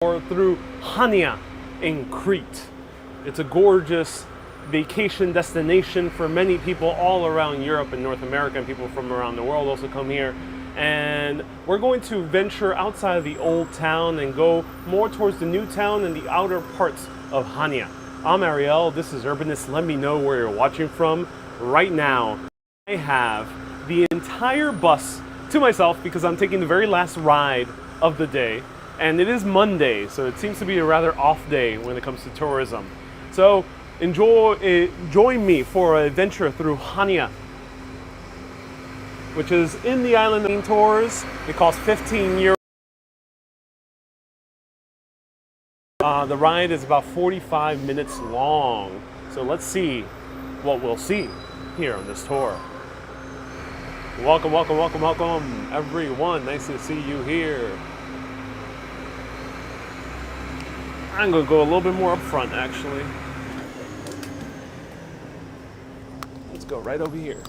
or through Chania in Crete. It's a gorgeous vacation destination for many people all around Europe and North America, and people from around the world also come here. And we're going to venture outside of the old town and go more towards the new town and the outer parts of Chania. I'm Ariel, this is Urbanist. Let me know where you're watching from. Right now, I have the entire bus to myself because I'm taking the very last ride of the day. And it is Monday, so it seems to be a rather off day when it comes to tourism. So join me for an adventure through Chania, which is in the island of tours. It costs 15 euros. The ride is about 45 minutes long. So let's see what we'll see here on this tour. Welcome, welcome, welcome, welcome, everyone. Nice to see you here. I'm going to go a little bit more up front, actually. Let's go right over here.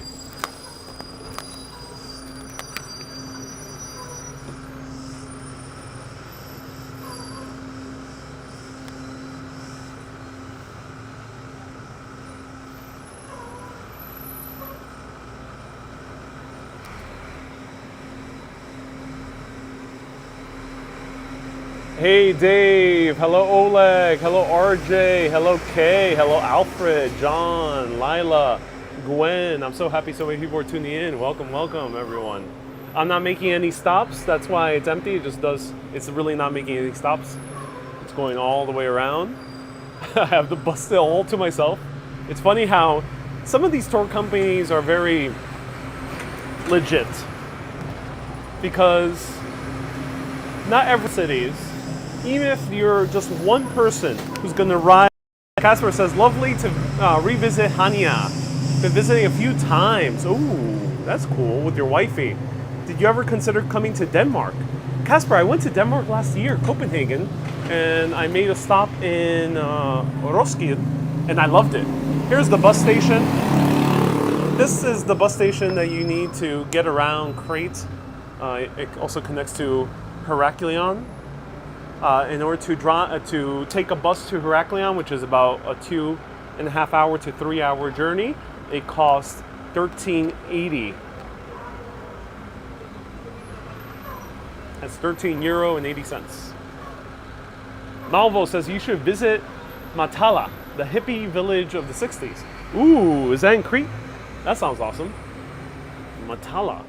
Hey Dave, hello Oleg, hello RJ, hello Kay, hello Alfred, John, Lila, Gwen. I'm so happy so many people are tuning in. Welcome, welcome everyone. I'm not making any stops, that's why it's empty. It's really not making any stops. It's going all the way around. I have the bus still all to myself. It's funny how some of these tour companies are very legit because not every cities, even if you're just one person who's going to ride. Casper says, lovely to revisit Chania. Been visiting a few times. Ooh, that's cool with your wifey. Did you ever consider coming to Denmark? Casper, I went to Denmark last year, Copenhagen, and I made a stop in Roskilde, and I loved it. Here's the bus station. This is the bus station that you need to get around Crete. It also connects to Heraklion. In order to take a bus to Heraklion, which is about a 2.5 hour to 3 hour journey, it costs €13.80. That's €13.80. Malvo says you should visit Matala, the hippie village of the 60s. Ooh, is that in Crete? That sounds awesome. Matala.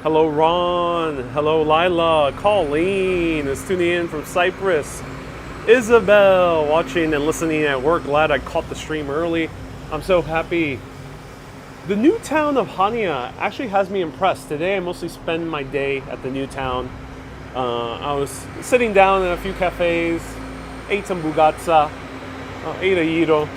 Hello Ron, hello Lila, Colleen is tuning in from Cyprus, Isabel watching and listening at work. Glad I caught the stream early. I'm so happy. The new town of Chania actually has me impressed. Today I mostly spend my day at the new town. I was sitting down in a few cafes, ate some bugatsa, ate a gyro,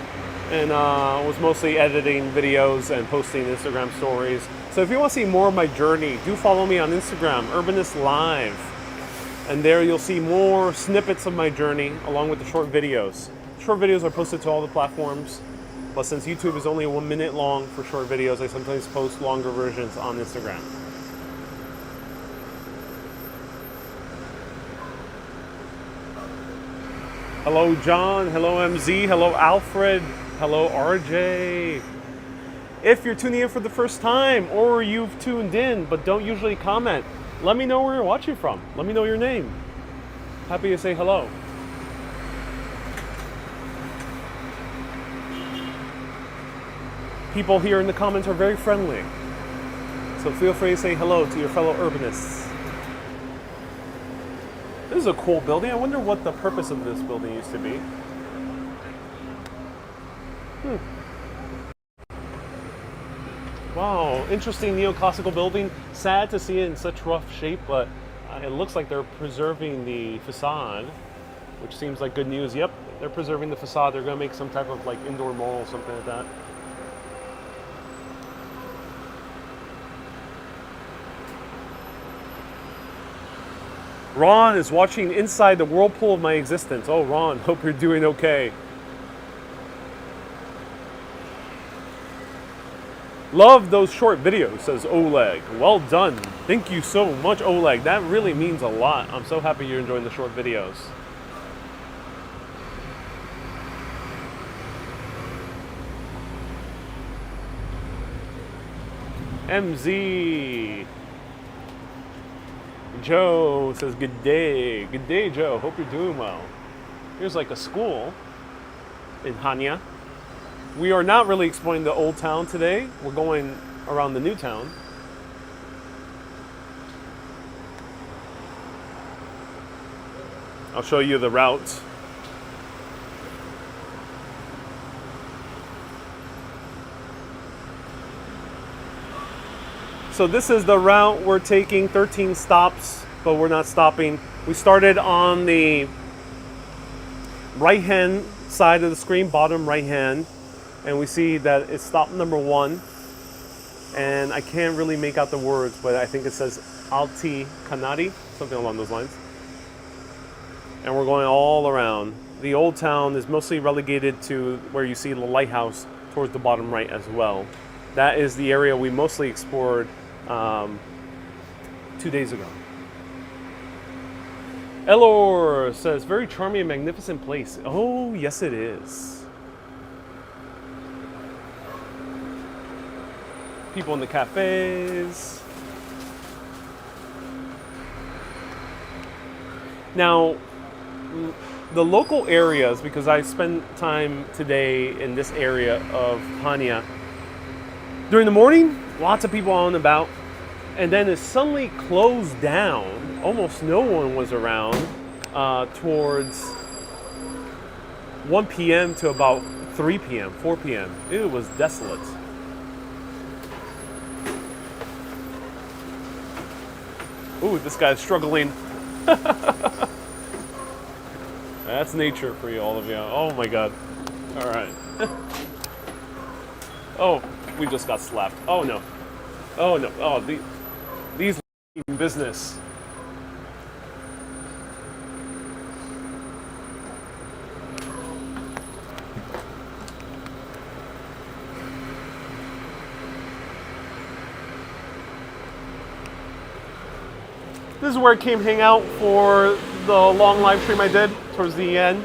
and was mostly editing videos and posting Instagram stories. So if you want to see more of my journey, do follow me on Instagram, Urbanist Live. And there you'll see more snippets of my journey along with the short videos. Short videos are posted to all the platforms, but since YouTube is only 1 minute long for short videos, I sometimes post longer versions on Instagram. Hello John, hello MZ, hello Alfred, hello RJ. If you're tuning in for the first time or you've tuned in but don't usually comment, let me know where you're watching from. Let me know your name. Happy to say hello. People here in the comments are very friendly, so feel free to say hello to your fellow urbanists. This is a cool building. I wonder what the purpose of this building used to be. Wow, interesting neoclassical building. Sad to see it in such rough shape, but it looks like they're preserving the facade, which seems like good news. Yep, they're preserving the facade. They're going to make some type of like indoor mall or something like that. Ron is watching inside the whirlpool of my existence. Oh, Ron, hope you're doing okay. Love those short videos, says Oleg. Well done. Thank you so much, Oleg. That really means a lot. I'm so happy you're enjoying the short videos. MZ. Joe says good day. Good day, Joe. Hope you're doing well. Here's like a school in Chania. We are not really exploring the old town today. We're going around the new town. I'll show you the route. So this is the route we're taking, 13 stops, but we're not stopping. We started on the right-hand side of the screen, bottom right-hand, and we see that it's stop number 1. And I can't really make out the words, but I think it says Alti Kanadi, something along those lines. And we're going all around. The old town is mostly relegated to where you see the lighthouse towards the bottom right as well. That is the area we mostly explored 2 days ago. Elor says, very charming and magnificent place. Oh, yes it is. People in the cafes. Now, the local areas, because I spent time today in this area of Chania, during the morning, lots of people on and about, and then it suddenly closed down. Almost no one was around towards 1 p.m. to about 3 p.m., 4 p.m. It was desolate. Ooh, this guy's struggling. That's nature for you, all of you. Oh my god. All right. Oh, we just got slapped. Oh no. Oh no. Oh, these in business. This is where I came hang out for the long live stream I did towards the end.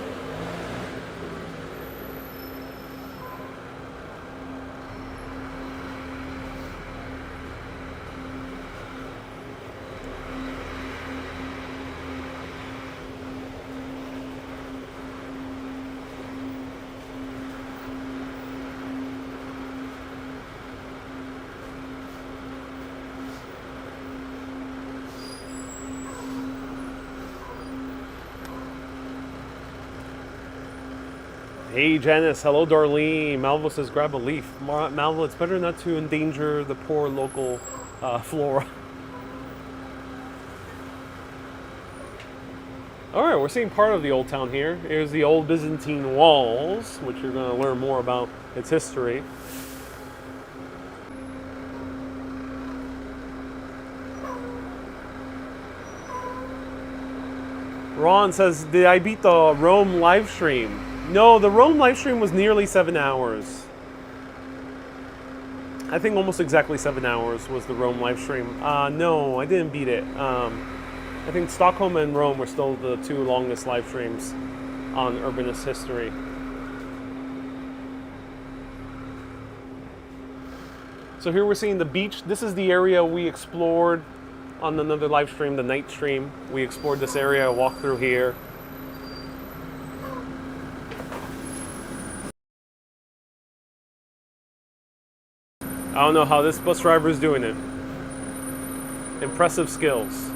Hey Janice, hello Darlene. Malvo says grab a leaf. Malvo, it's better not to endanger the poor local flora. Alright, we're seeing part of the old town here. Here's the old Byzantine walls, which you're going to learn more about its history. Ron says, did I beat the Rome live stream? No, the Rome live stream was nearly 7 hours. I think almost exactly 7 hours was the Rome live stream. No, I didn't beat it. I think Stockholm and Rome were still the 2 longest live streams on urbanist history. So here we're seeing the beach. This is the area we explored on another live stream, the night stream. We explored this area, walked through here. I don't know how this bus driver is doing it. Impressive skills.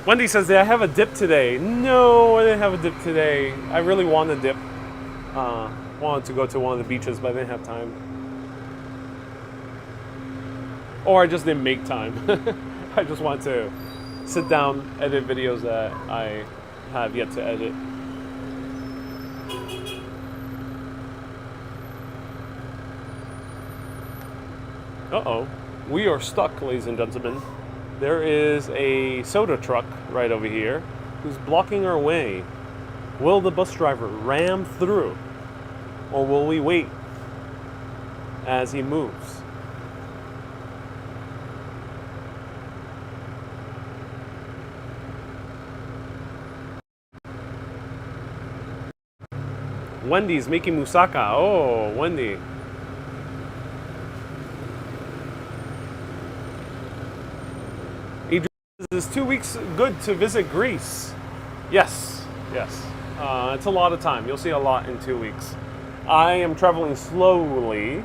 Wendy says, did I have a dip today? No, I didn't have a dip today. I really wanted a dip. Wanted to go to one of the beaches, but I didn't have time. Or I just didn't make time. I just wanted to sit down, edit videos that I have yet to edit. Uh-oh. We are stuck, ladies and gentlemen. There is a soda truck right over here who's blocking our way. Will the bus driver ram through? Or will we wait as he moves? Wendy's making moussaka. Oh, Wendy. Adrian, is 2 weeks good to visit Greece? Yes, yes. It's a lot of time. You'll see a lot in 2 weeks. I am traveling slowly,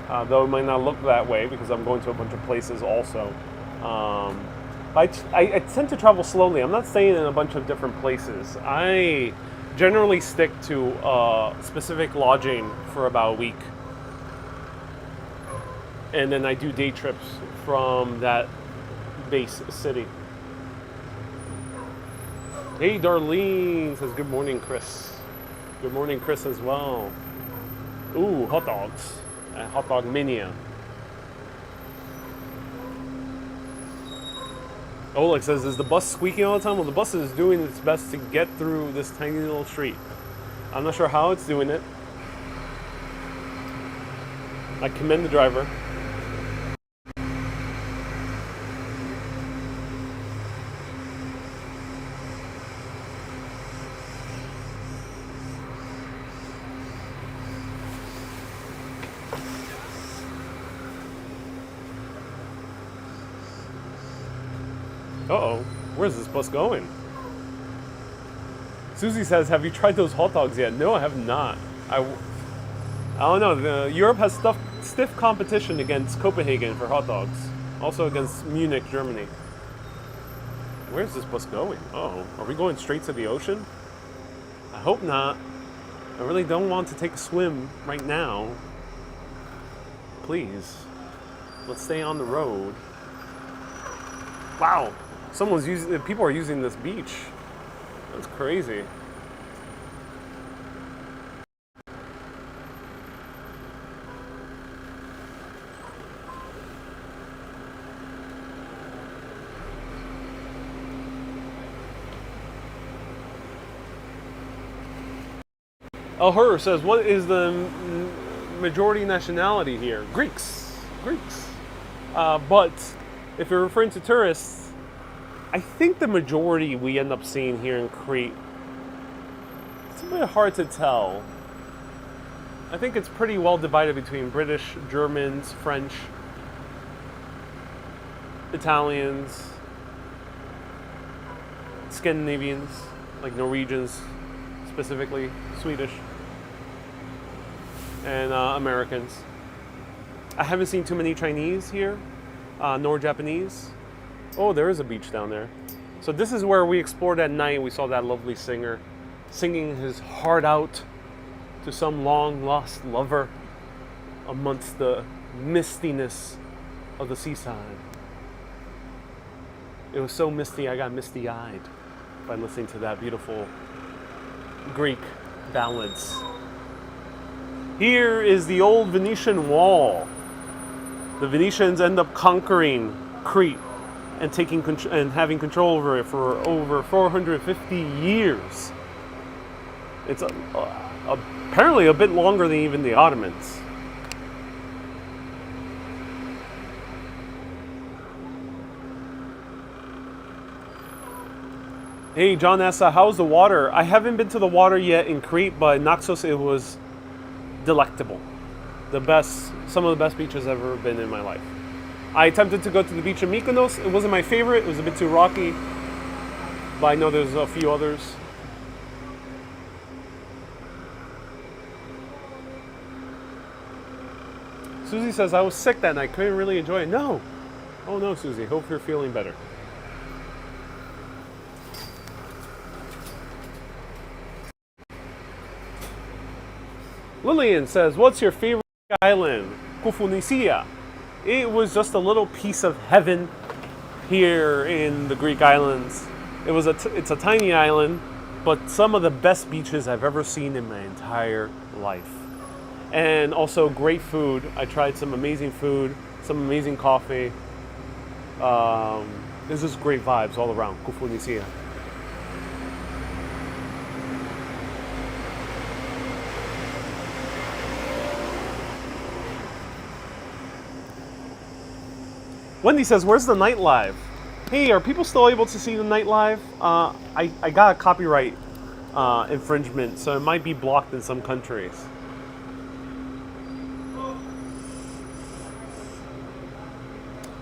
though it might not look that way because I'm going to a bunch of places also. I tend to travel slowly. I'm not staying in a bunch of different places. I generally stick to specific lodging for about a week. And then I do day trips from that base city. Hey, Darlene says, good morning, Chris. Good morning, Chris, as well. Ooh, hot dogs. Hot dog mania. Oleg says, is the bus squeaking all the time? Well, the bus is doing its best to get through this tiny little street. I'm not sure how it's doing it. I commend the driver. Uh-oh, where's this bus going? Susie says, have you tried those hot dogs yet? No, I have not. I don't know. Europe has stiff competition against Copenhagen for hot dogs. Also against Munich, Germany. Where's this bus going? Uh-oh, are we going straight to the ocean? I hope not. I really don't want to take a swim right now. Please, let's stay on the road. Wow. People are using this beach. That's crazy. Her says, what is the majority nationality here? Greeks. But if you're referring to tourists, I think the majority we end up seeing here in Crete, it's a bit hard to tell. I think it's pretty well divided between British, Germans, French, Italians, Scandinavians, like Norwegians specifically, Swedish, and Americans. I haven't seen too many Chinese here, nor Japanese. Oh, there is a beach down there. So this is where we explored at night. We saw that lovely singer singing his heart out to some long-lost lover amongst the mistiness of the seaside. It was so misty, I got misty-eyed by listening to that beautiful Greek ballads. Here is the old Venetian wall. The Venetians end up conquering Crete and having control over it for over 450 years. It's apparently a bit longer than even the Ottomans. Hey, John asks, how's the water? I haven't been to the water yet in Crete, but in Naxos it was delectable. Some of the best beaches I've ever been in my life. I attempted to go to the beach in Mykonos. It wasn't my favorite. It was a bit too rocky. But I know there's a few others. Susie says, I was sick that night. Couldn't really enjoy it. No. Oh no, Susie. Hope you're feeling better. Lillian says, what's your favorite island? Koufounisia. It was just a little piece of heaven. here in the Greek islands. It's a tiny island, but some of the best beaches I've ever seen in my entire life. And also great food. I tried some amazing food, some amazing coffee. There's just great vibes all around. Kufunisia. Wendy says, "Where's the night live?" Hey, are people still able to see the night live? I got a copyright infringement, so it might be blocked in some countries.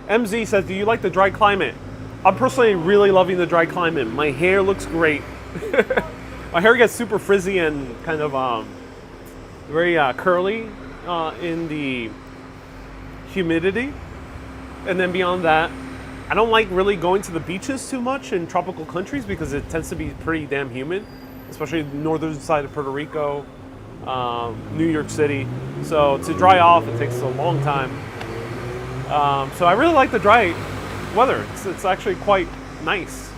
MZ says, "Do you like the dry climate?" I'm personally really loving the dry climate. My hair looks great. My hair gets super frizzy and kind of very curly in the humidity. And then beyond that, I don't like really going to the beaches too much in tropical countries because it tends to be pretty damn humid, especially the northern side of Puerto Rico, New York City. So to dry off, it takes a long time. So I really like the dry weather. It's actually quite nice.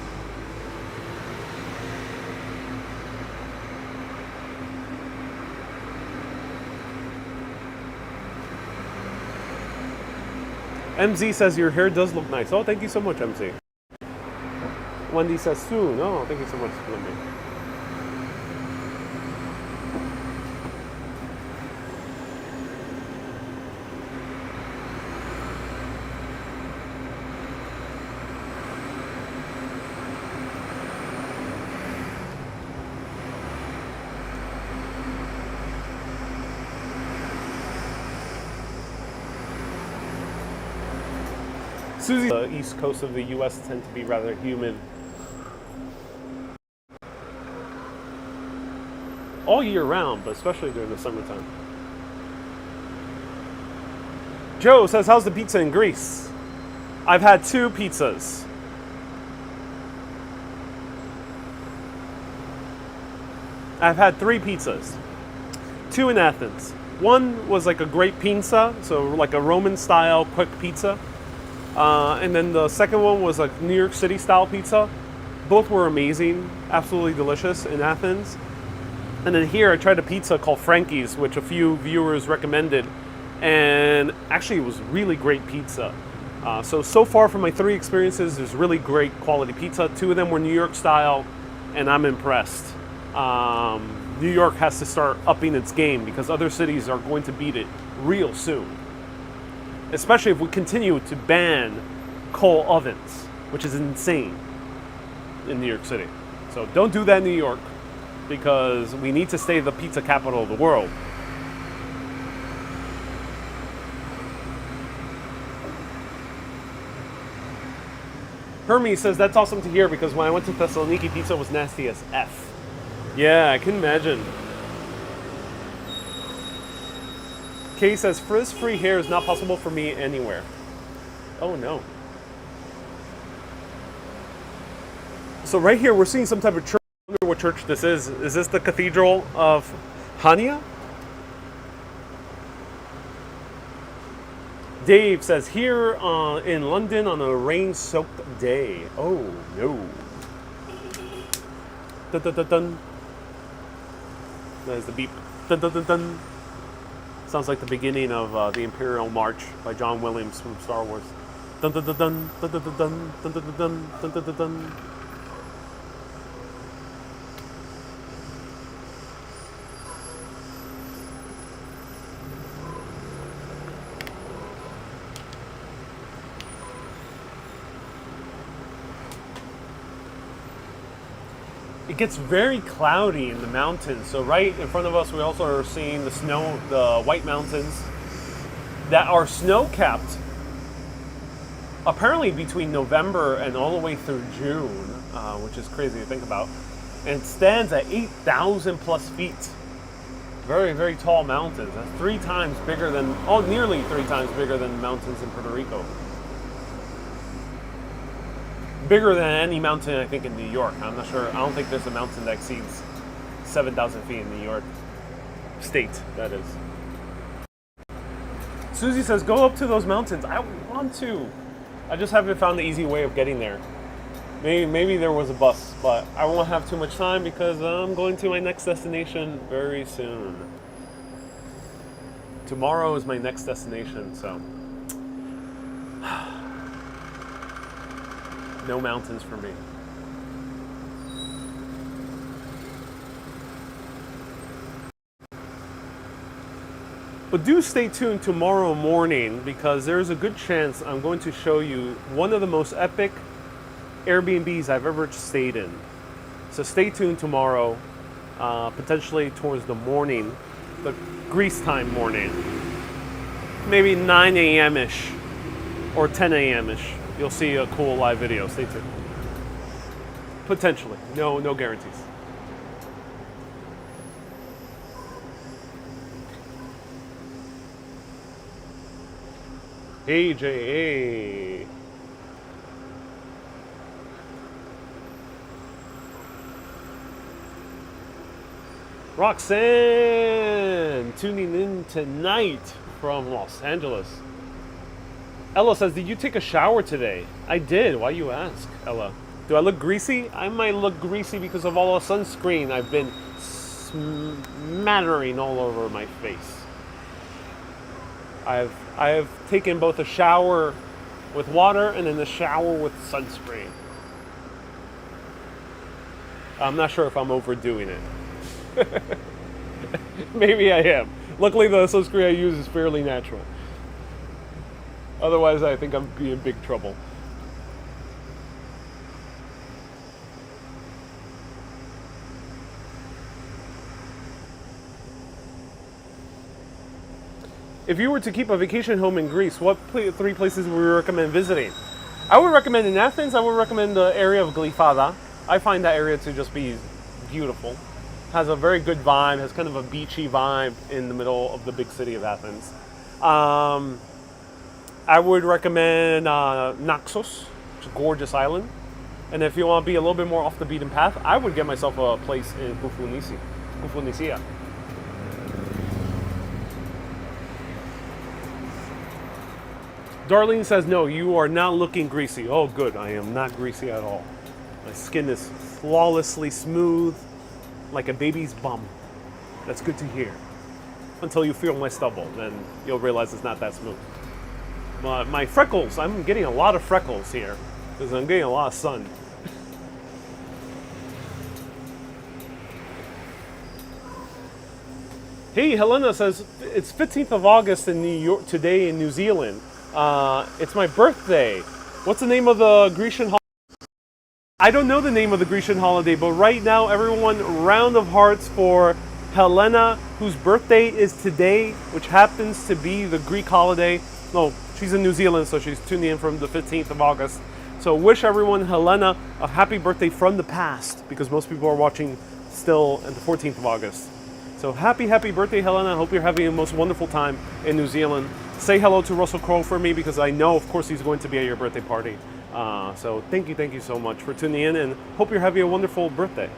MZ says your hair does look nice. Oh, thank you so much, MZ. Wendy says soon. Oh, thank you so much, Wendy. Susie, the east coast of the U.S. tend to be rather humid all year round, but especially during the summertime. Joe says, "How's the pizza in Greece?" I've had 2 pizzas. I've had 3 pizzas. 2 in Athens. One was like a great pizza, so like a Roman style quick pizza. And then the second one was a New York City style pizza. Both were amazing, absolutely delicious in Athens. And then here I tried a pizza called Frankie's, which a few viewers recommended. And actually it was really great pizza. So far from my 3 experiences, there's really great quality pizza. 2 of them were New York style, and I'm impressed. New York has to start upping its game because other cities are going to beat it real soon. Especially if we continue to ban coal ovens, which is insane in New York City. So don't do that in New York because we need to stay the pizza capital of the world. Hermes says, "That's awesome to hear because when I went to Thessaloniki, pizza was nasty as F." Yeah, I can imagine. Kay says, "Frizz-free hair is not possible for me anywhere." Oh no. So right here we're seeing some type of church. I wonder what church this is. Is this the Cathedral of Chania? Dave says, "Here in London on a rain-soaked day." Oh no. Dun dun dun dun. There's the beep. Dun dun dun dun. Sounds like the beginning of the Imperial March by John Williams from Star Wars. Dun dun dun dun dun dun dun dun dun dun dun dun dun dun. It gets very cloudy in the mountains. So right in front of us, we also are seeing the snow, the White Mountains that are snow-capped apparently between November and all the way through June, which is crazy to think about. And it stands at 8,000 plus feet. Very, very tall mountains. That's 3 times bigger than, nearly 3 times bigger than the mountains in Puerto Rico. Bigger than any mountain, I think, in New York. I'm not sure. I don't think there's a mountain that exceeds 7,000 feet in New York State, that is. Susie says, "Go up to those mountains." I want to. I just haven't found the easy way of getting there. Maybe there was a bus, but I won't have too much time because I'm going to my next destination very soon. Tomorrow is my next destination, so no mountains for me. But do stay tuned tomorrow morning because there's a good chance I'm going to show you one of the most epic Airbnbs I've ever stayed in. So stay tuned tomorrow, potentially towards the morning, the Greece time morning, maybe 9 a.m.-ish or 10 a.m.-ish. You'll see a cool live video. Stay tuned. Potentially. No guarantees. AJA. Roxanne tuning in tonight from Los Angeles. Ella says, did you take a shower today? I did. Why you ask, Ella? Do I look greasy? I might look greasy because of all the sunscreen I've been smattering all over my face. I have taken both a shower with water and then a shower with sunscreen. I'm not sure if I'm overdoing it. Maybe I am. Luckily, the sunscreen I use is fairly natural. Otherwise, I think I'm in big trouble. If you were to keep a vacation home in Greece, what three places would you recommend visiting? I would recommend in Athens, I would recommend the area of Glyfada. I find that area to just be beautiful. Has a very good vibe, has kind of a beachy vibe in the middle of the big city of Athens. I would recommend Naxos, which is a gorgeous island. And if you want to be a little bit more off the beaten path, I would get myself a place in Koufounisia. Darlene says, no, you are not looking greasy. Oh, good. I am not greasy at all. My skin is flawlessly smooth, like a baby's bum. That's good to hear. Until you feel my stubble, then you'll realize it's not that smooth. My freckles, I'm getting a lot of freckles here because I'm getting a lot of sun. Hey, Helena says, it's 15th of August in New York today in New Zealand. It's my birthday. What's the name of the Grecian holiday? I don't know the name of the Grecian holiday, but right now, everyone, round of hearts for Helena, whose birthday is today, which happens to be the Greek holiday. No, she's in New Zealand, so she's tuning in from the 15th of August. So wish everyone, Helena, a happy birthday from the past, because most people are watching still at the 14th of August. So happy birthday, Helena. I hope you're having the most wonderful time in New Zealand. Say hello to Russell Crowe for me, because I know, of course, he's going to be at your birthday party. So thank you so much for tuning in, and hope you're having a wonderful birthday.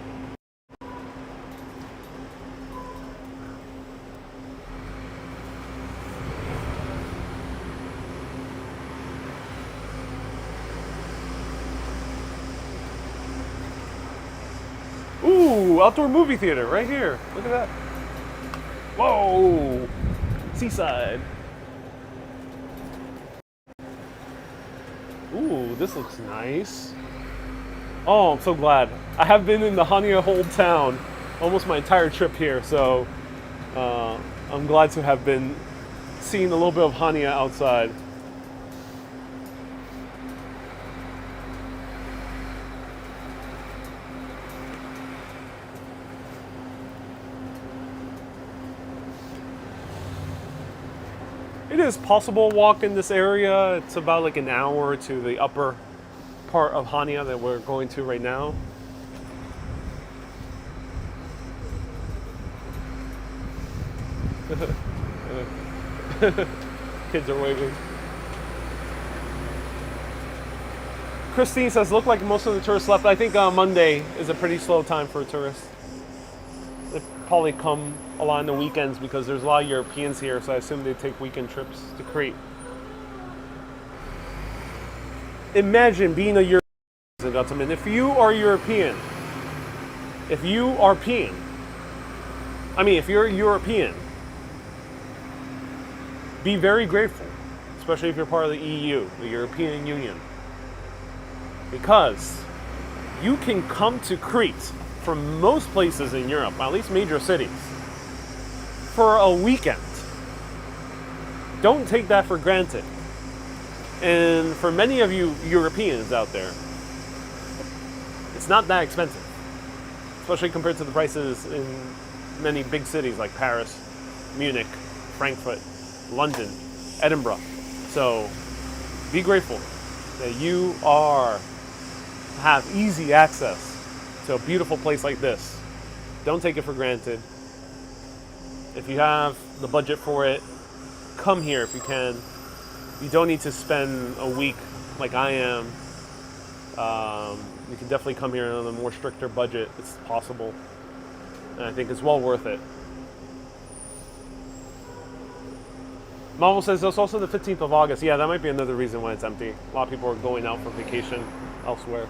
Ooh, outdoor movie theater right here. Look at that. Whoa, seaside. Ooh, this looks nice. Oh, I'm so glad. I have been in the Chania whole town, almost my entire trip here, so I'm glad to have been seeing a little bit of Chania outside. It is possible to walk in this area. It's about like an hour to the upper part of Chania that we're going to right now. Kids are waving. Christine says, look like most of the tourists left. I think Monday is a pretty slow time for tourists. They probably come a lot on the weekends because there's a lot of Europeans here, so I assume they take weekend trips to Crete. Imagine being a European, ladies and gentlemen. If you are European, if you're European, be very grateful, especially if you're part of the EU, the European Union, because you can come to Crete from most places in Europe, at least major cities, for a weekend. Don't take that for granted. And for many of you Europeans out there, it's not that expensive, especially compared to the prices in many big cities like Paris, Munich, Frankfurt, London, Edinburgh. So be grateful that you have easy access to a beautiful place like this. Don't take it for granted. If you have the budget for it, come here if you can. You don't need to spend a week like I am. You can definitely come here on a more stricter budget. It's possible. And I think it's well worth it. Marvel says it's also the 15th of August. Yeah, that might be another reason why it's empty. A lot of people are going out for vacation elsewhere.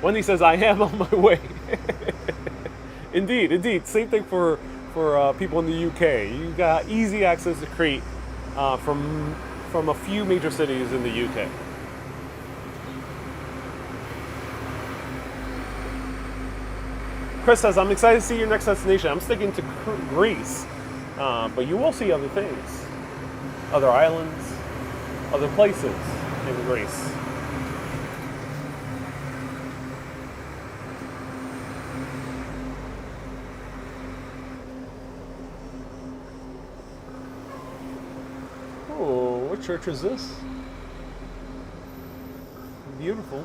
Wendy says, I am on my way. Indeed. Same thing for people in the UK. You got easy access to Crete from a few major cities in the UK. Chris says, I'm excited to see your next destination. I'm sticking to Greece, but you will see other things, other islands, other places in Greece. Oh, what church is this? Beautiful.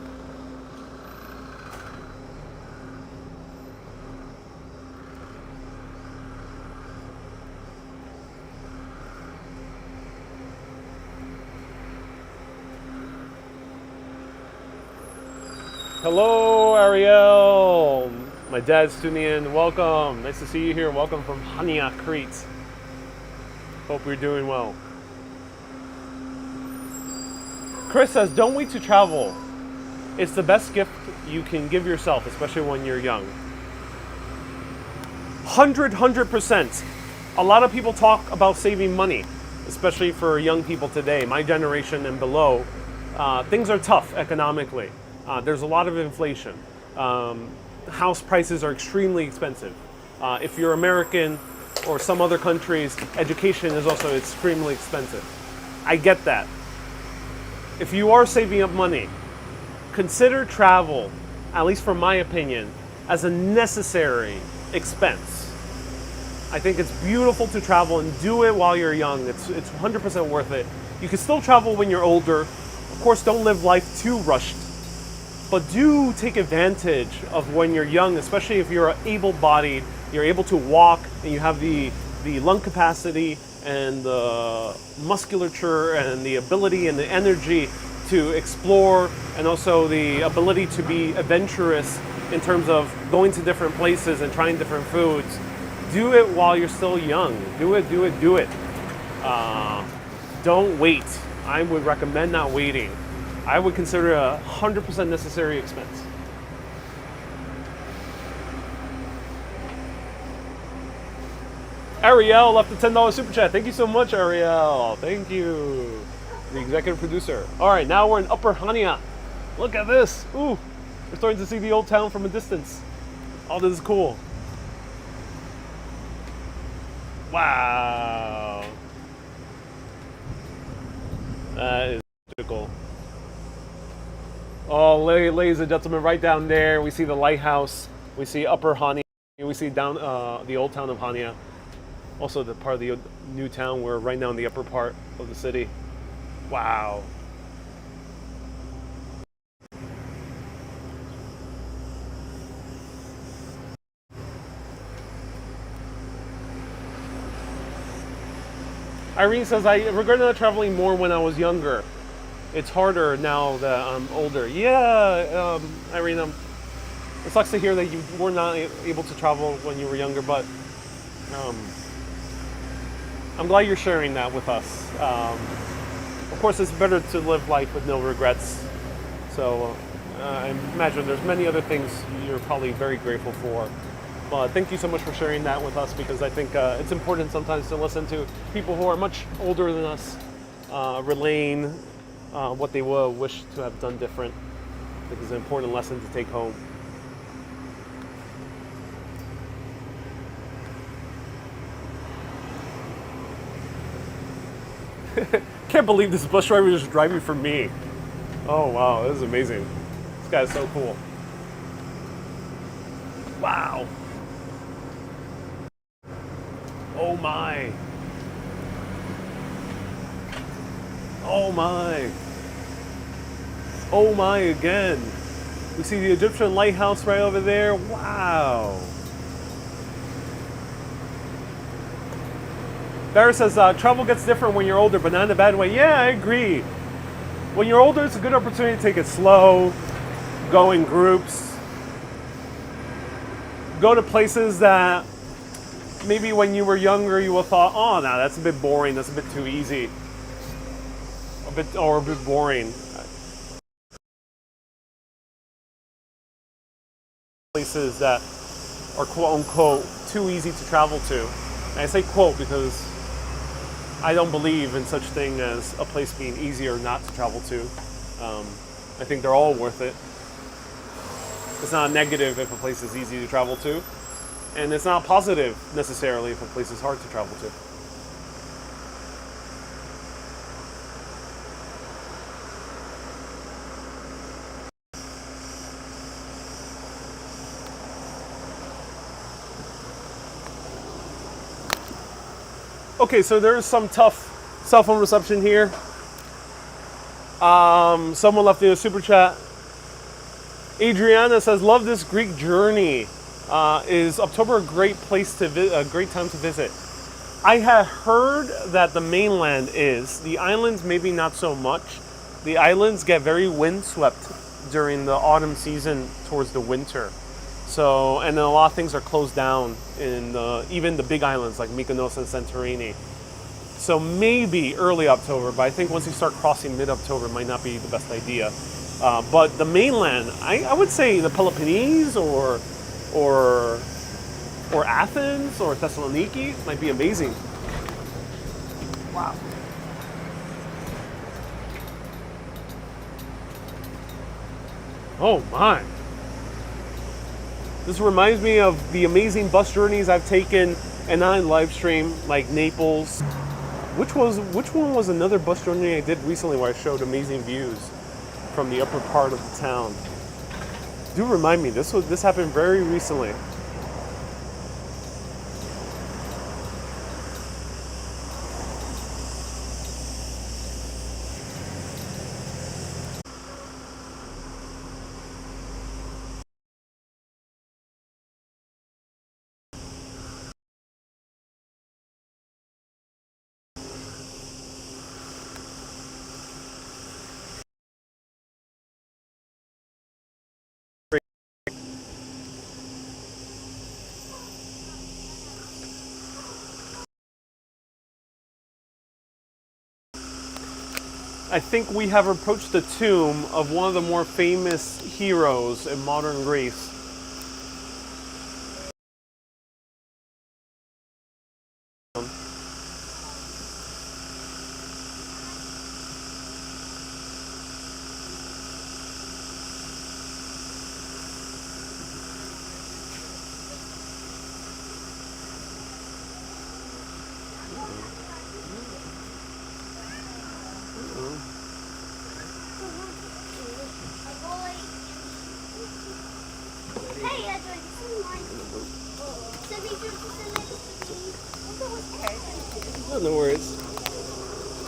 Hello, Ariel. My dad's tuning in. Welcome. Nice to see you here. Welcome from Chania, Crete. Hope you're doing well. Chris says, don't wait to travel. It's the best gift you can give yourself, especially when you're young. 100%. A lot of people talk about saving money, especially for young people today, my generation and below. Things are tough economically. There's a lot of inflation. House prices are extremely expensive. If you're American or some other countries, education is also extremely expensive. I get that. If you are saving up money, consider travel, at least from my opinion, as a necessary expense. I think it's beautiful to travel and do it while you're young. It's 100% worth it. You can still travel when you're older. Of course, don't live life too rushed. But do take advantage of when you're young, especially if you're able-bodied, you're able to walk, and you have the lung capacity and the musculature and the ability and the energy to explore, and also the ability to be adventurous in terms of going to different places and trying different foods. Do it while you're still young. Do it. Don't wait. I would recommend not waiting. I would consider it 100% necessary expense. Ariel left a $10 super chat. Thank you so much, Ariel. Thank you. The executive producer. All right, now we're in Upper Chania. Look at this. Ooh, we're starting to see the old town from a distance. Oh, this is cool. Wow. That is cool. Oh, ladies and gentlemen, right down there, we see the lighthouse. We see Upper Chania. We see down the old town of Chania. Also the part of the new town. We're right now in the upper part of the city. Wow. Irene says, I regret not traveling more when I was younger. It's harder now that I'm older. Yeah, Irene, it sucks to hear that you were not able to travel when you were younger, but I'm glad you're sharing that with us. Of course, it's better to live life with no regrets. So I imagine there's many other things you're probably very grateful for. But thank you so much for sharing that with us, because I think it's important sometimes to listen to people who are much older than us relaying what they will wish to have done different. I think it's an important lesson to take home. Can't believe this bus driver is just driving for me. Oh wow, this is amazing. This guy is so cool. Wow. Oh my. Oh my. Oh my again. We see the Egyptian lighthouse right over there. Wow. Barry says, travel gets different when you're older, but not in a bad way. Yeah, I agree. When you're older, it's a good opportunity to take it slow, go in groups, go to places that maybe when you were younger you would have thought, oh, no, that's a bit boring, that's a bit too easy, a bit boring. Places that are quote unquote too easy to travel to. And I say quote because I don't believe in such thing as a place being easy or not to travel to. I think they're all worth it. It's not a negative if a place is easy to travel to, and it's not positive necessarily if a place is hard to travel to. Okay, so there's some tough cell phone reception here. Someone left me a super chat. Adriana says, "Love this Greek journey. Is October a great place to a great time to visit?" I had heard that the mainland is. The islands maybe not so much. The islands get very windswept during the autumn season towards the winter. So, and then a lot of things are closed down in even the big islands like Mykonos and Santorini. So maybe early October, but I think once you start crossing mid-October, it might not be the best idea. But the mainland, I would say the Peloponnese or Athens or Thessaloniki might be amazing. Wow. Oh my. This reminds me of the amazing bus journeys I've taken and I live stream, like Naples. Which one was another bus journey I did recently where I showed amazing views from the upper part of the town? Do remind me, this happened very recently. I think we have approached the tomb of one of the more famous heroes in modern Greece. Oh, no worries.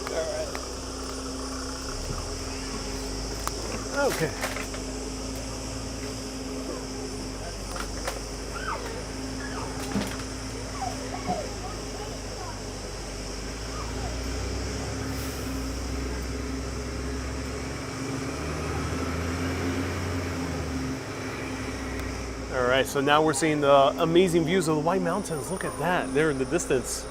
All right. Okay. All right, so now we're seeing the amazing views of the White Mountains. Look at that, they're in the distance.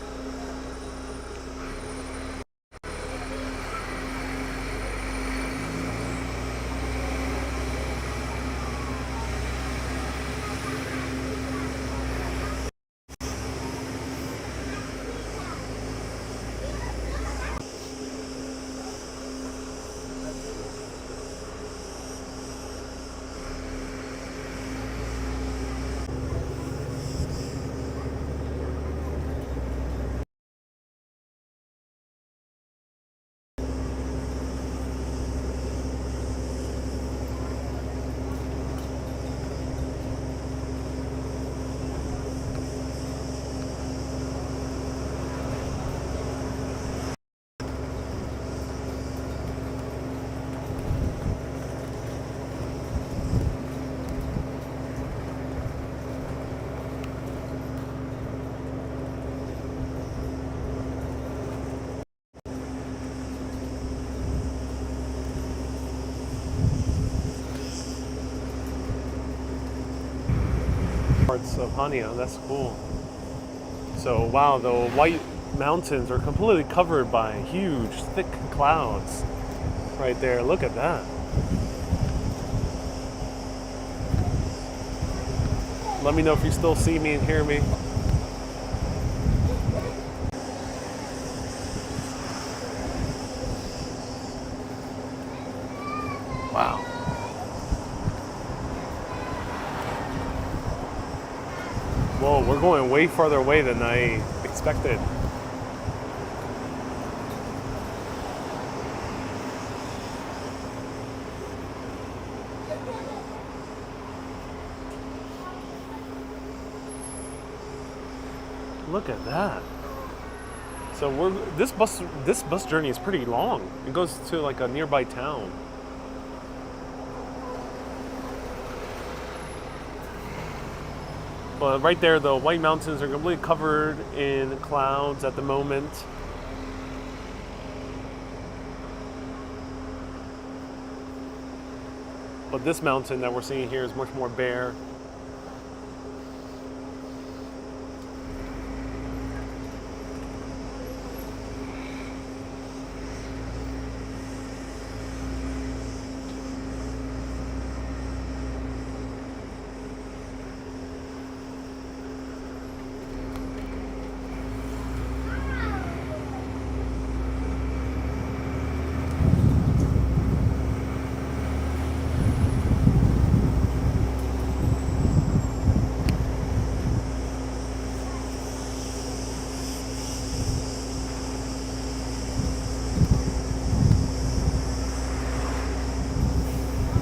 parts of Chania. That's cool. So wow, the white mountains are completely covered by huge, thick clouds right there. Look at that. Let me know if you still see me and hear me. Wow. Whoa, we're going way farther away than I expected. Look at that. So this bus journey is pretty long. It goes to like a nearby town. But right there, the White Mountains are completely covered in clouds at the moment. But this mountain that we're seeing here is much more bare.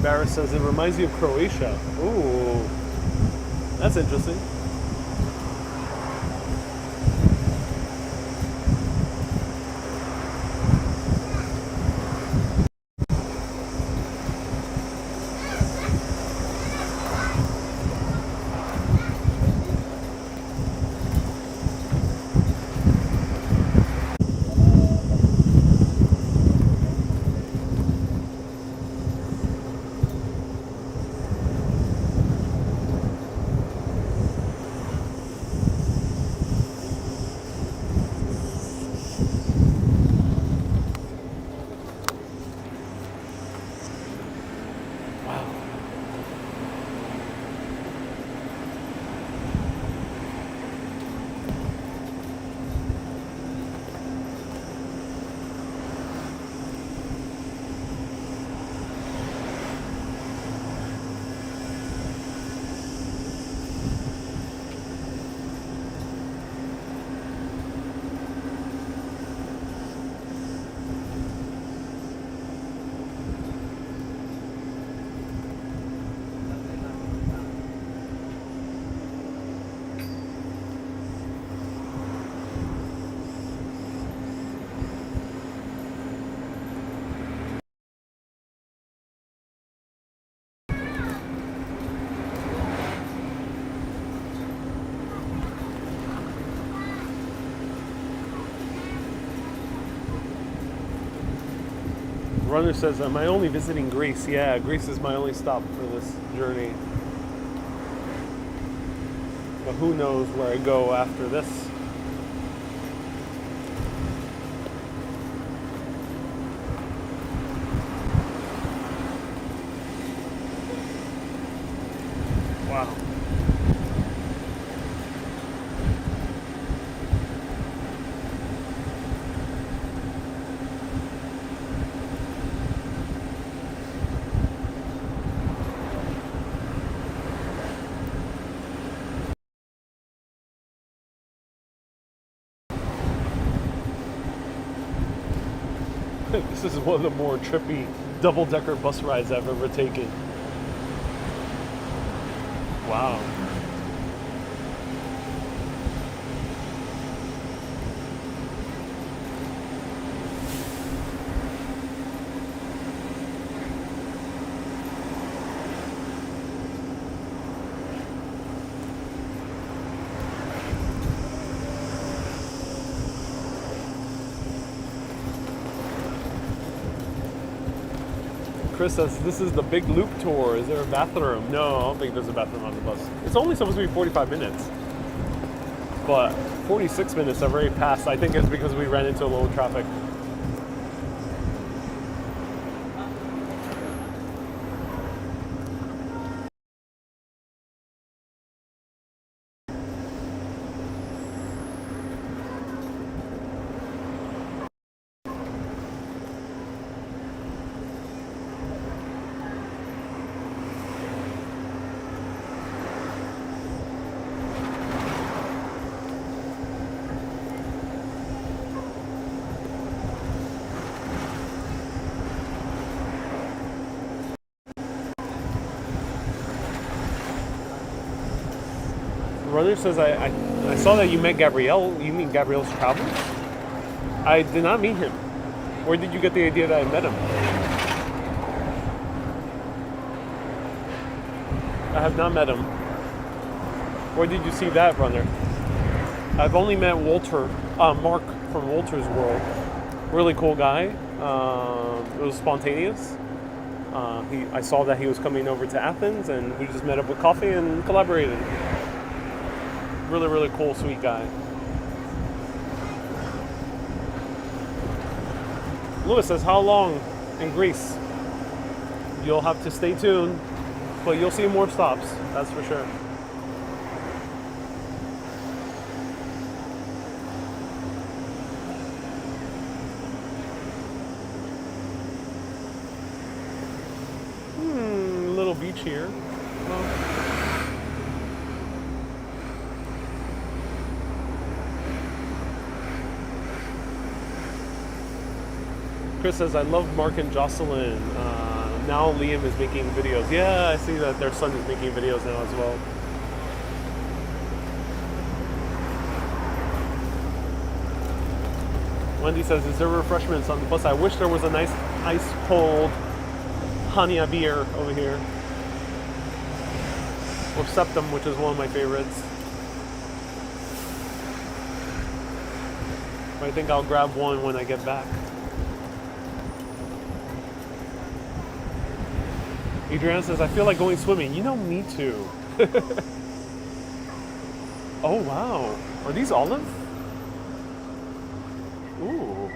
Barris says it reminds you of Croatia. Ooh, that's interesting. Runner says, am I only visiting Greece? Yeah, Greece is my only stop for this journey. But who knows where I go after this. Wow. This is one of the more trippy double-decker bus rides I've ever taken. Wow. Chris says, this is the big loop tour. Is there a bathroom? No, I don't think there's a bathroom on the bus. It's only supposed to be 45 minutes. But 46 minutes have already passed. I think it's because we ran into a little traffic. Runner says, I saw that you met Gabrielle. You mean Gabrielle's Travels? I did not meet him. Where did you get the idea that I met him? I have not met him. Where did you see that, Runner? I've only met Mark from Walter's World. Really cool guy. It was spontaneous. I saw that he was coming over to Athens, and we just met up with coffee and collaborated. Really, really cool, sweet guy. Lewis says, how long in Greece? You'll have to stay tuned, but you'll see more stops, that's for sure. Little beach here. Well, Chris says, I love Mark and Jocelyn. Now Liam is making videos. Yeah, I see that their son is making videos now as well. Wendy says, is there refreshments on the bus? I wish there was a nice ice cold Chania beer over here. Or Septum, which is one of my favorites. I think I'll grab one when I get back. Adriana says, I feel like going swimming. You know, me too. Oh, wow. Are these olive? Ooh.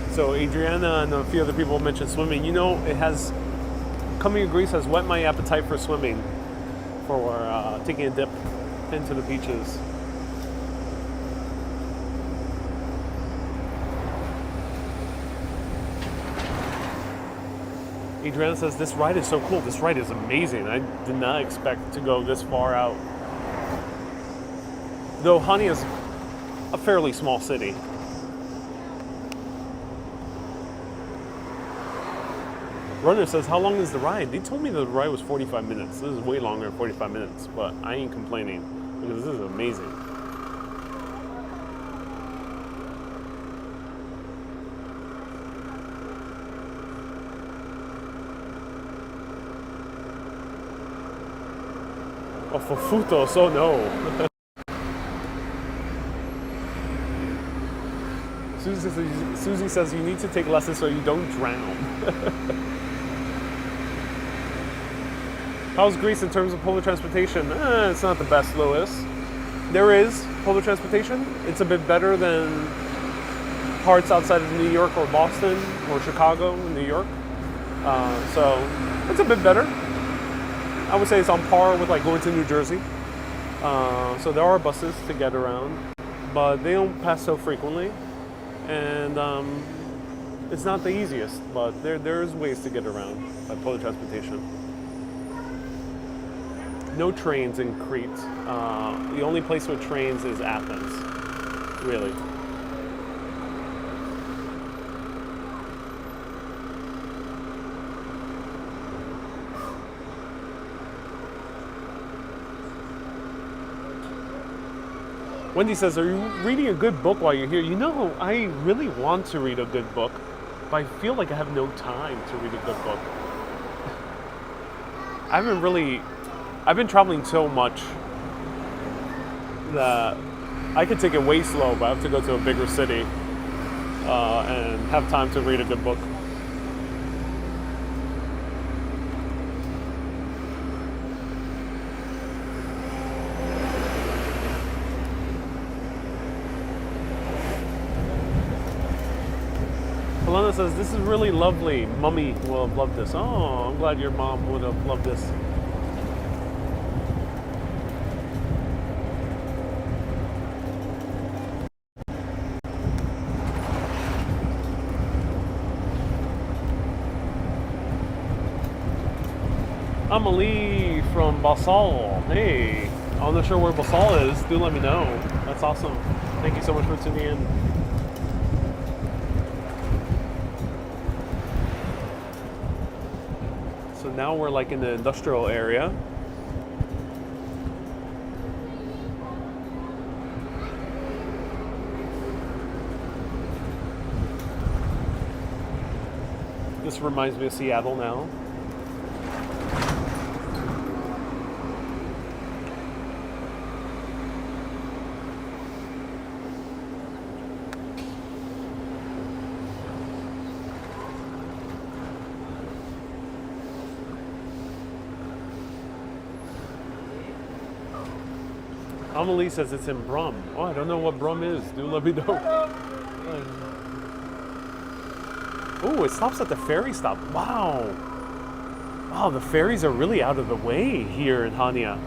So Adriana and a few other people mentioned swimming. You know, coming to Greece has whet my appetite for swimming. For taking a dip into the beaches. Adriana says, this ride is so cool. This ride is amazing. I did not expect to go this far out. Though Chania is a fairly small city. Runner says, how long is the ride? They told me the ride was 45 minutes. This is way longer than 45 minutes, but I ain't complaining because this is amazing. Oh, for futos, oh no. Susie says, you need to take lessons so you don't drown. How's Greece in terms of public transportation? It's not the best, Lewis. There is public transportation. It's a bit better than parts outside of New York or Boston or Chicago in New York. So it's a bit better. I would say it's on par with like going to New Jersey. So there are buses to get around, but they don't pass so frequently. And it's not the easiest, but there's ways to get around by public transportation. No trains in Crete. The only place with trains is Athens, really. Wendy says, are you reading a good book while you're here? You know, I really want to read a good book, but I feel like I have no time to read a good book. I haven't really I've been traveling so much that I could take it way slow, but I have to go to a bigger city and have time to read a good book. Helena says, this is really lovely. Mummy will have loved this. Oh, I'm glad your mom would have loved this. Amelie from Basal. Hey, I'm not sure where Basal is. Do let me know. That's awesome. Thank you so much for tuning in. So now we're like in the industrial area. This reminds me of Seattle now. Amelie says it's in Brum. Oh, I don't know what Brum is. Do let me know. Oh, it stops at the ferry stop. Wow. Wow, the ferries are really out of the way here in Chania.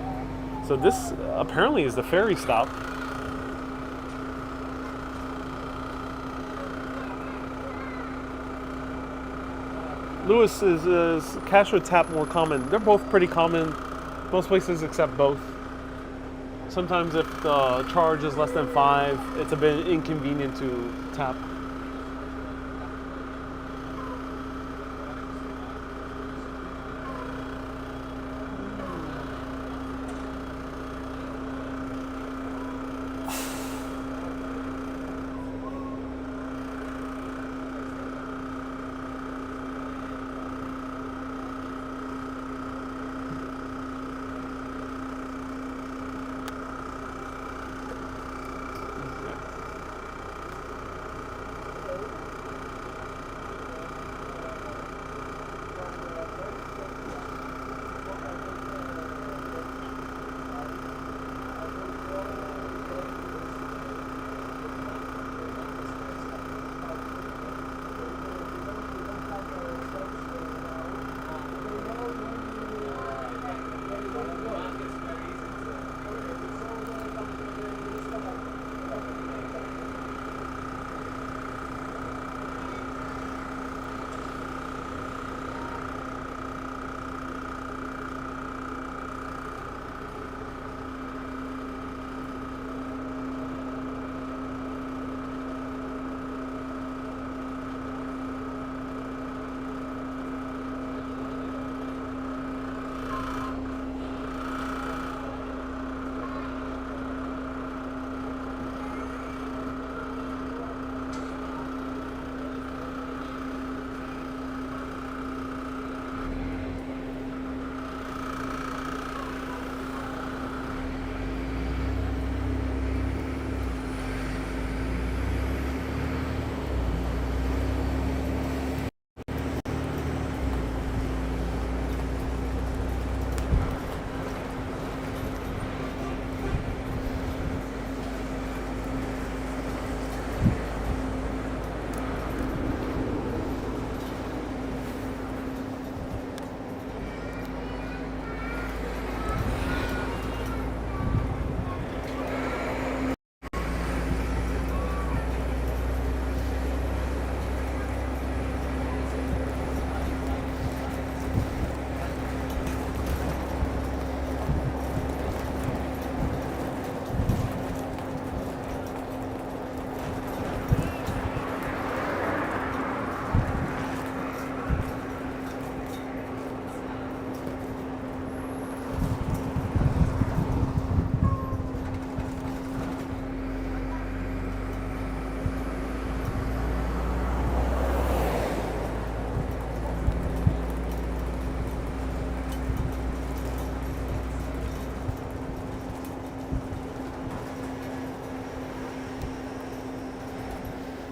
So this apparently is the ferry stop. Lewis is cash or tap more common. They're both pretty common. Most places accept both. Sometimes if the charge is less than 5, it's a bit inconvenient to tap.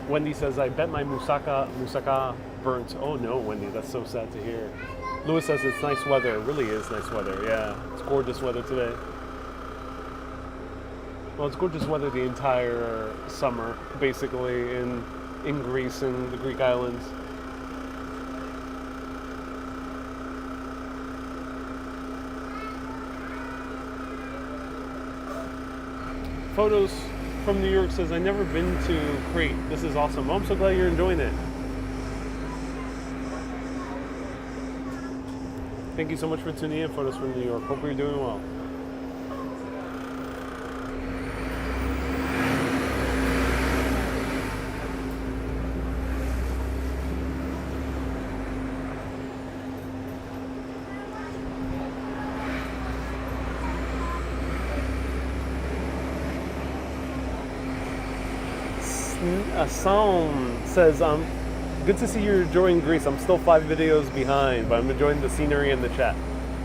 Wendy says, I bet my moussaka burnt. Oh no, Wendy, that's so sad to hear. Lewis says it's nice weather. It really is nice weather. Yeah, it's gorgeous weather today. Well, it's gorgeous weather the entire summer, basically, in Greece and the Greek islands. Photos from New York says, I've never been to Crete. This is awesome. Oh, I'm so glad you're enjoying it. Thank you so much for tuning in. Photos from New York. Hope you're doing well. Assam says, good to see you're enjoying Greece. I'm still 5 videos behind, but I'm enjoying the scenery and the chat.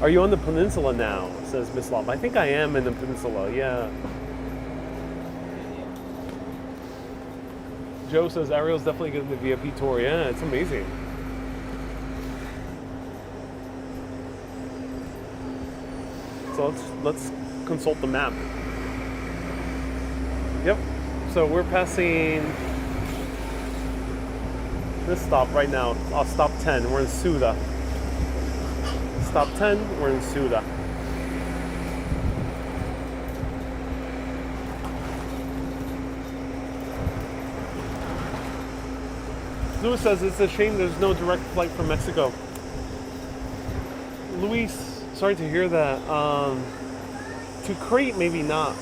Are you on the peninsula now? Says Miss Love. I think I am in the peninsula, yeah. Joe says, Ariel's definitely getting the VIP tour. Yeah, it's amazing. So let's consult the map. Yep. So we're passing this stop right now. Stop 10. We're in Suda. Stop 10. We're in Suda. Luis says it's a shame there's no direct flight from Mexico. Luis, sorry to hear that. To Crete, maybe not.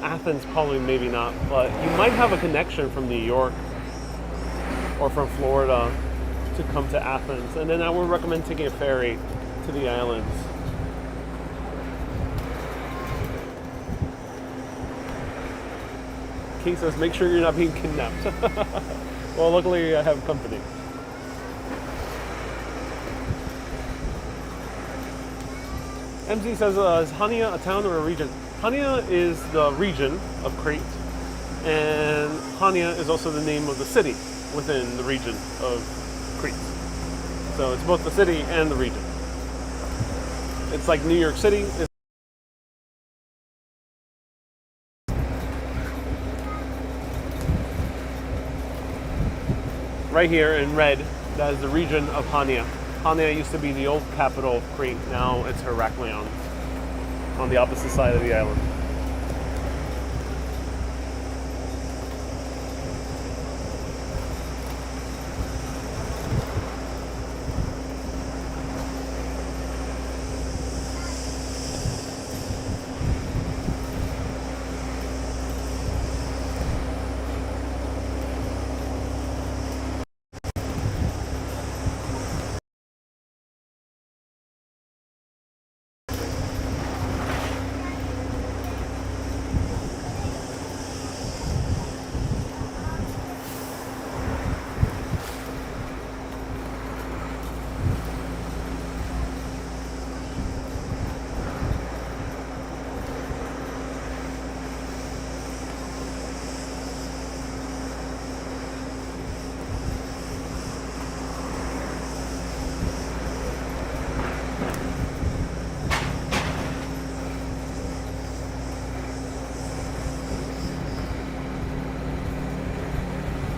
Athens, probably maybe not, but you might have a connection from New York or from Florida to come to Athens, and then I would recommend taking a ferry to the islands. Kay says, make sure you're not being kidnapped. Well, luckily I have company. MZ says, is Chania a town or a region? Chania is the region of Crete, and Chania is also the name of the city within the region of Crete. So it's both the city and the region. It's like New York City. Right here in red, that is the region of Chania. Chania used to be the old capital of Crete. Now it's Heraklion, on the opposite side of the island.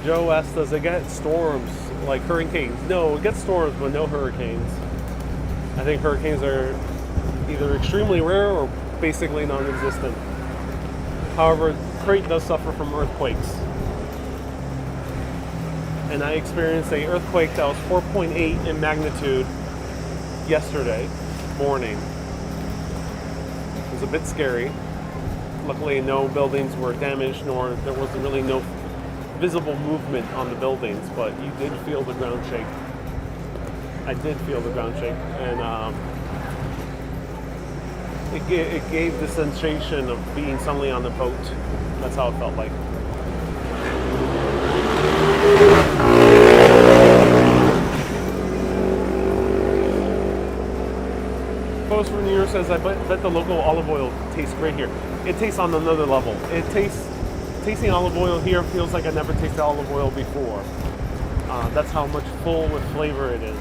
Joe asked, does it get storms like hurricanes? No, it gets storms, but no hurricanes. I think hurricanes are either extremely rare or basically non-existent. However, Crete does suffer from earthquakes. And I experienced an earthquake that was 4.8 in magnitude yesterday morning. It was a bit scary. Luckily, no buildings were damaged, nor there was really no visible movement on the buildings, but you did feel the ground shake. I did feel the ground shake, and it gave the sensation of being suddenly on the boat. That's how it felt like. Post from New York says, I bet the local olive oil tastes great here. It tastes on another level. It tastes tasting olive oil here feels like I never tasted olive oil before. That's how much full with flavor it is.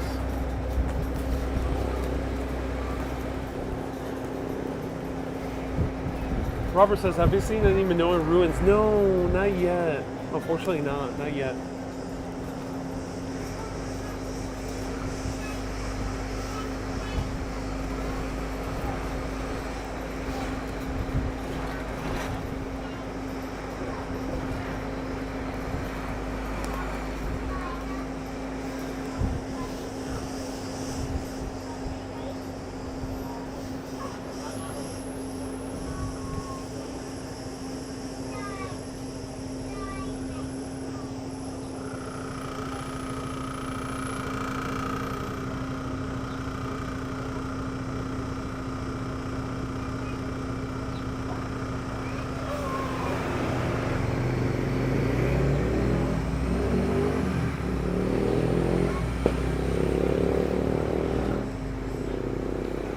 Robert says, have you seen any Minoan ruins? No, not yet. Unfortunately not yet.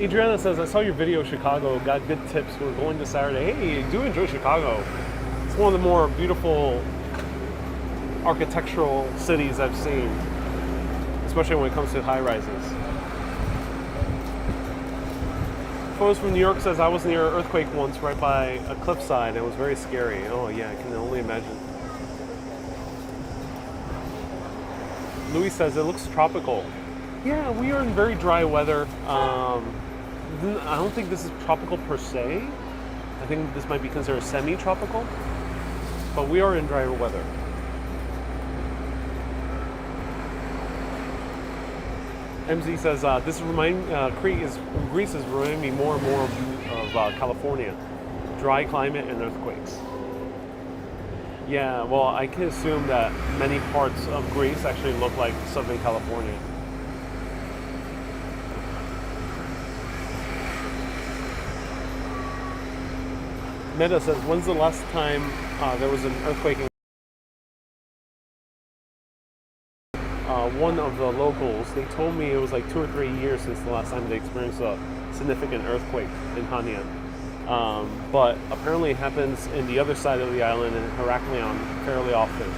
Adriana says, I saw your video, Chicago, got good tips. We're going this Saturday. Hey, do enjoy Chicago. It's one of the more beautiful architectural cities I've seen, especially when it comes to high rises. Photos from New York says, I was near an earthquake once right by a cliffside. It was very scary. Oh yeah, I can only imagine. Louis says, it looks tropical. Yeah, we are in very dry weather. I don't think this is tropical per se. I think this might be considered semi-tropical, but we are in drier weather. MZ says, Greece is reminding me more and more of California. Dry climate and earthquakes. Yeah, well, I can assume that many parts of Greece actually look like Southern California. Meta says, when's the last time there was an earthquake in one of the locals? They told me it was like 2 or 3 years since the last time they experienced a significant earthquake in Chania. But apparently it happens in the other side of the island in Heraklion fairly often.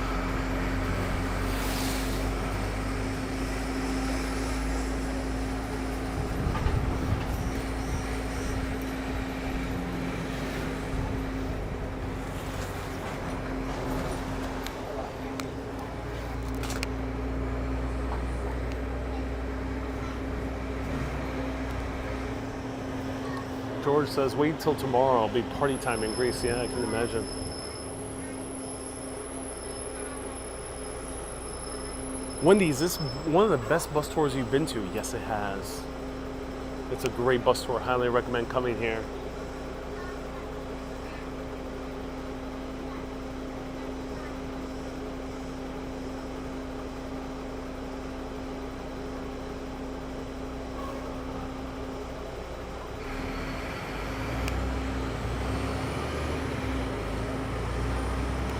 George says, wait till tomorrow. It'll be party time in Greece. Yeah, I can imagine. Wendy, is this one of the best bus tours you've been to? Yes, it has. It's a great bus tour. Highly recommend coming here.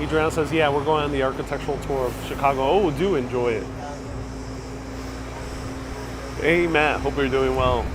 Adriana says, yeah, we're going on the architectural tour of Chicago. Oh, do enjoy it. Hey, Matt, hope you're doing well.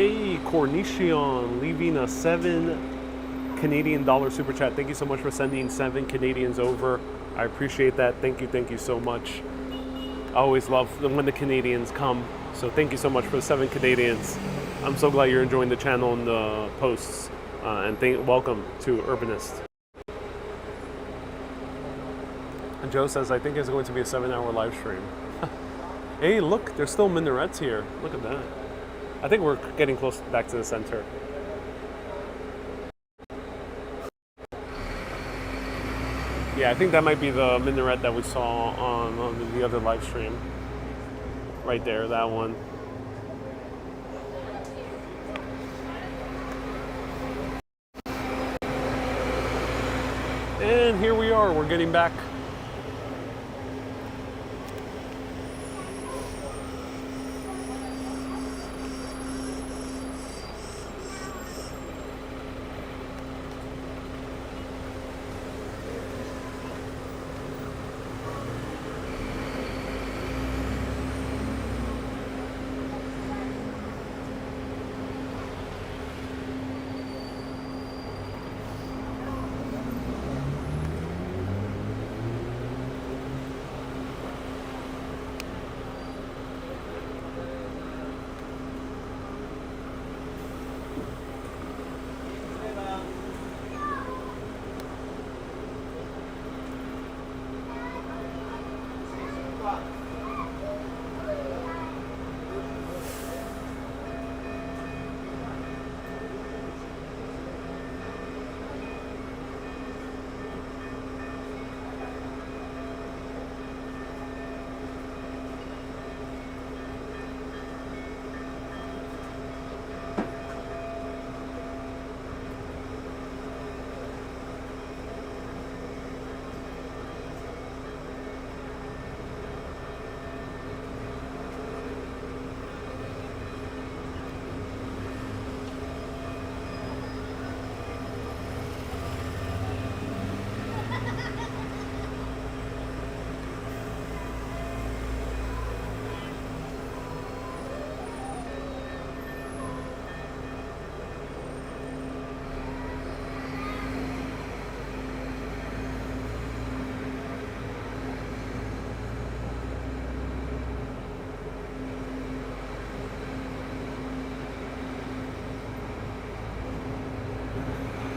Hey, Cornicion, leaving a $7 Canadian super chat. Thank you so much for sending 7 Canadians over. I appreciate that. Thank you so much. I always love when the Canadians come. So thank you so much for the 7 Canadians. I'm so glad you're enjoying the channel and the posts. And welcome to Urbanist. And Joe says, I think it's going to be a 7-hour live stream. Hey, look, there's still minarets here. Look at that. I think we're getting close back to the center. Yeah, I think that might be the minaret that we saw on the other live stream. Right there, that one. And here we are, we're getting back.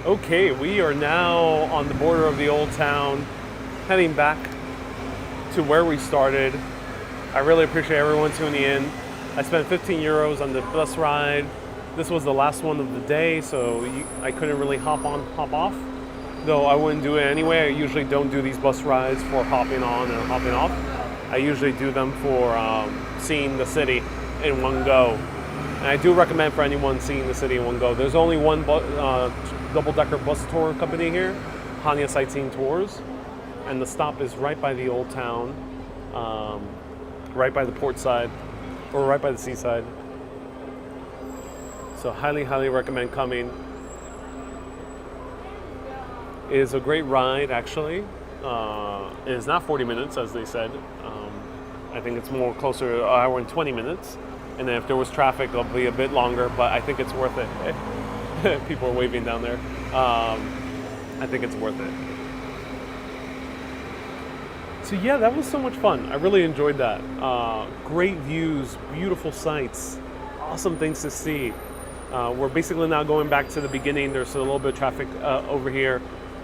Okay, we are now on the border of the old town, heading back to where we started. I really appreciate everyone tuning in. I spent 15 euros on the bus ride. This was the last one of the day, so I couldn't really hop on, hop off. Though I wouldn't do it anyway. I usually don't do these bus rides for hopping on and hopping off. I usually do them for seeing the city in one go. And I do recommend for anyone seeing the city in one go. There's only one double-decker bus tour company here, Chania Sightseeing Tours, and the stop is right by the old town, right by the port side, or right by the seaside. So highly recommend coming. It is a great ride, actually. It is not 40 minutes, as they said. I think it's more closer to an hour and 20 minutes. And then if there was traffic, it'll be a bit longer, but I think it's worth it. People are waving down there. I think it's worth it. So yeah, that was so much fun. I really enjoyed that. Great views, beautiful sights, awesome things to see. We're basically now going back to the beginning. There's a little bit of traffic over here,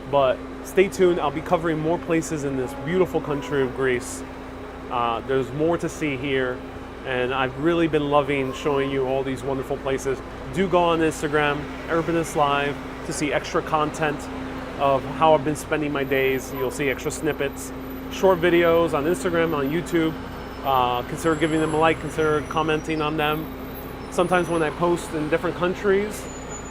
but stay tuned. I'll be covering more places in this beautiful country of Greece. There's more to see here, and I've really been loving showing you all these wonderful places. Do go on Instagram, Urbanist Live, to see extra content of how I've been spending my days. You'll see extra snippets, short videos on Instagram, on YouTube. Consider giving them a like, consider commenting on them. Sometimes when I post in different countries,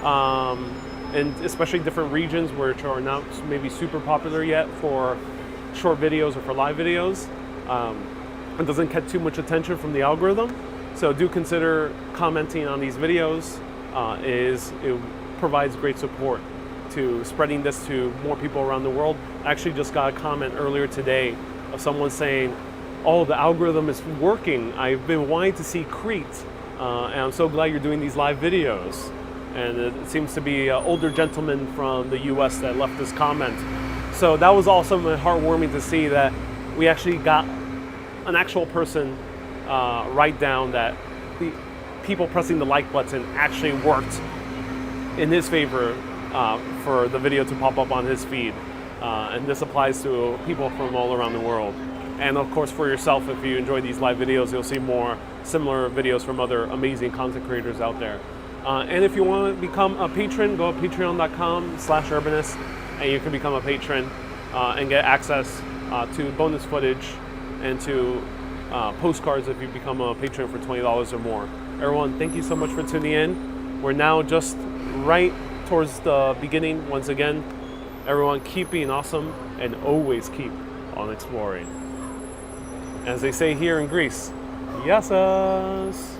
and especially different regions which are not maybe super popular yet for short videos or for live videos, it doesn't get too much attention from the algorithm. So do consider commenting on these videos. It provides great support to spreading this to more people around the world. I actually just got a comment earlier today of someone saying, oh, the algorithm is working. I've been wanting to see Crete and I'm so glad you're doing these live videos. And it seems to be an older gentleman from the US that left this comment. So that was also heartwarming to see that we actually got an actual person write down that the people pressing the like button actually worked in his favor for the video to pop up on his feed. And this applies to people from all around the world. And of course for yourself, if you enjoy these live videos, you'll see more similar videos from other amazing content creators out there. And if you want to become a patron, go to patreon.com/urbanist, and you can become a patron and get access to bonus footage and to postcards if you become a patron for $20 or more. Everyone, thank you so much for tuning in. We're now just right towards the beginning once again. Everyone, keep being awesome and always keep on exploring. As they say here in Greece, Yassas!